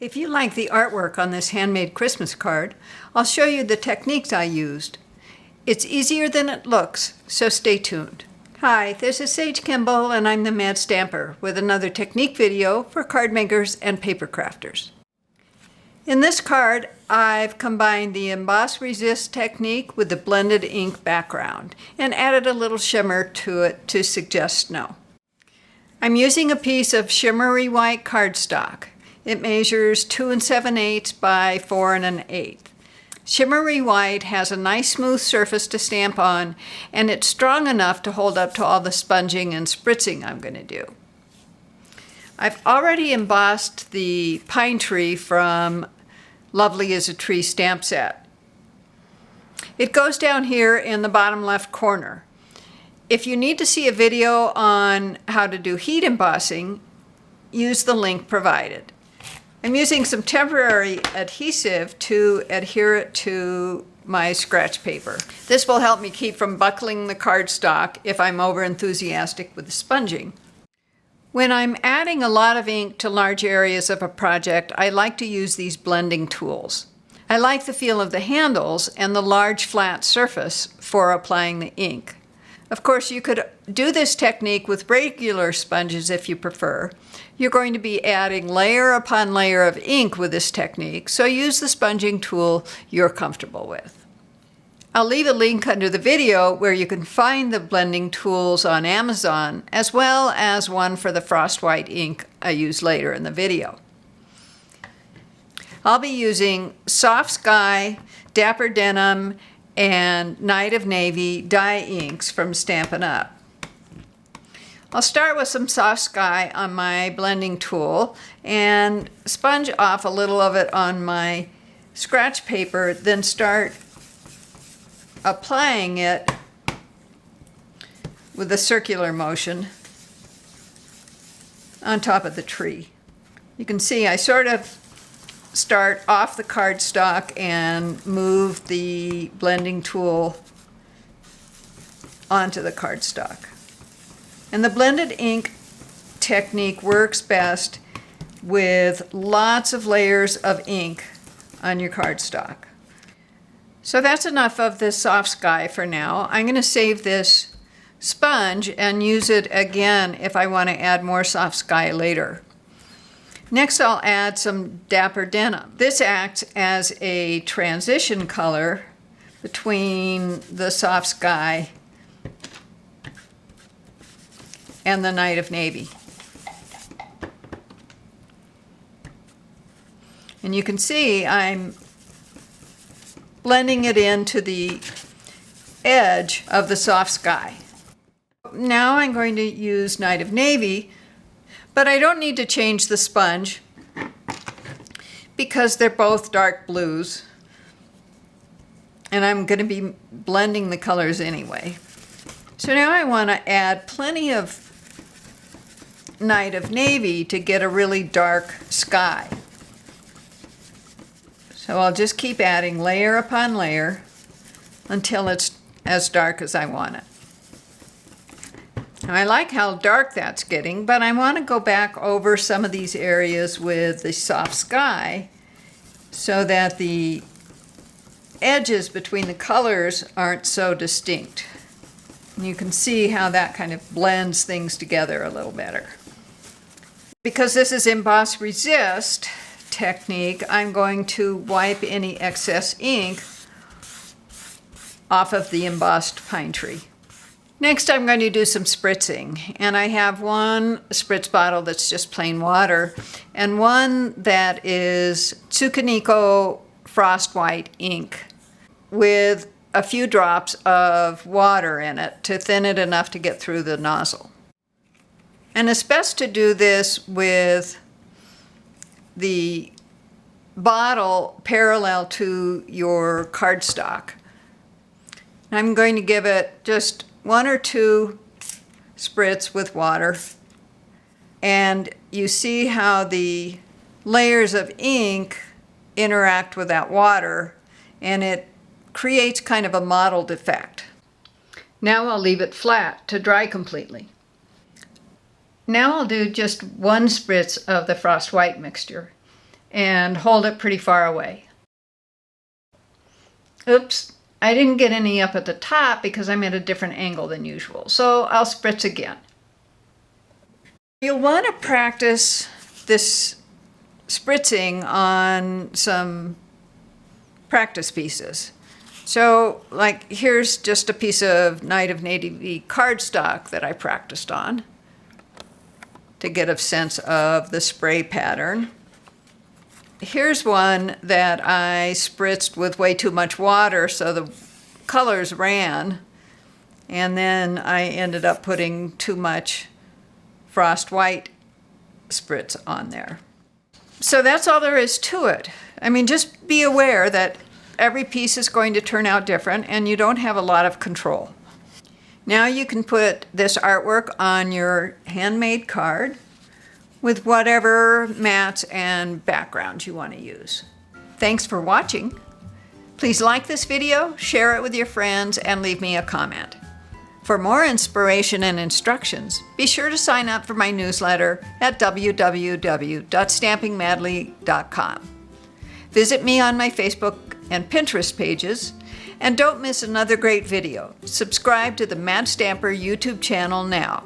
If you like the artwork on this handmade Christmas card, I'll show you the techniques I used. It's easier than it looks, so stay tuned. Hi, this is Sage Kimball and I'm the Mad Stamper with another technique video for card makers and paper crafters. In this card, I've combined the Emboss Resist technique with the blended ink background and added a little shimmer to it to suggest snow. I'm using a piece of shimmery white cardstock. It measures 2 7/8 by 4 1/8. Shimmery white has a nice smooth surface to stamp on, and it's strong enough to hold up to all the sponging and spritzing I'm going to do. I've already embossed the pine tree from Lovely as a Tree stamp set. It goes down here in the bottom left corner. If you need to see a video on how to do heat embossing, use the link provided. I'm using some temporary adhesive to adhere it to my scratch paper. This will help me keep from buckling the cardstock if I'm over enthusiastic with the sponging. When I'm adding a lot of ink to large areas of a project, I like to use these blending tools. I like the feel of the handles and the large flat surface for applying the ink. Of course, you could do this technique with regular sponges if you prefer. You're going to be adding layer upon layer of ink with this technique, so use the sponging tool you're comfortable with. I'll leave a link under the video where you can find the blending tools on Amazon, as well as one for the frost white ink I use later in the video. I'll be using Soft Sky, Dapper Denim, and Night of Navy dye inks from Stampin Up. I'll start with some Soft Sky on my blending tool and sponge off a little of it on my scratch paper, then start applying it with a circular motion on top of the tree. You can see I sort of start off the cardstock and move the blending tool onto the cardstock. And the blended ink technique works best with lots of layers of ink on your cardstock. So that's enough of this Soft Sky for now. I'm going to save this sponge and use it again if I want to add more Soft Sky later. Next, I'll add some Dapper Denim. This acts as a transition color between the Soft Sky and the Night of Navy. And you can see I'm blending it into the edge of the Soft Sky. Now I'm going to use Night of Navy, but I don't need to change the sponge because they're both dark blues, and I'm going to be blending the colors anyway. So now I want to add plenty of Night of Navy to get a really dark sky. So I'll just keep adding layer upon layer until it's as dark as I want it. Now, I like how dark that's getting, but I want to go back over some of these areas with the Soft Sky so that the edges between the colors aren't so distinct. And you can see how that kind of blends things together a little better. Because this is Emboss Resist technique, I'm going to wipe any excess ink off of the embossed pine tree. Next, I'm going to do some spritzing, and I have one spritz bottle that's just plain water and one that is Tsukaniko Frost White ink with a few drops of water in it to thin it enough to get through the nozzle. And it's best to do this with the bottle parallel to your cardstock. I'm going to give it just 1 or 2 spritz with water, and you see how the layers of ink interact with that water, and it creates kind of a mottled effect. Now I'll leave it flat to dry completely. Now I'll do just 1 spritz of the frost white mixture, and hold it pretty far away. Oops, I didn't get any up at the top because I'm at a different angle than usual, so I'll spritz again. You'll want to practice this spritzing on some practice pieces. So, like, here's just a piece of Night of Navy cardstock that I practiced on to get a sense of the spray pattern. Here's one that I spritzed with way too much water, so the colors ran, and then I ended up putting too much frost white spritz on there. So that's all there is to it. I mean, just be aware that every piece is going to turn out different and you don't have a lot of control. Now you can put this artwork on your handmade card with whatever mats and backgrounds you want to use. Thanks for watching. Please like this video, share it with your friends, and leave me a comment. For more inspiration and instructions, be sure to sign up for my newsletter at www.stampingmadly.com. Visit me on my Facebook and Pinterest pages, and don't miss another great video. Subscribe to the Mad Stamper YouTube channel now.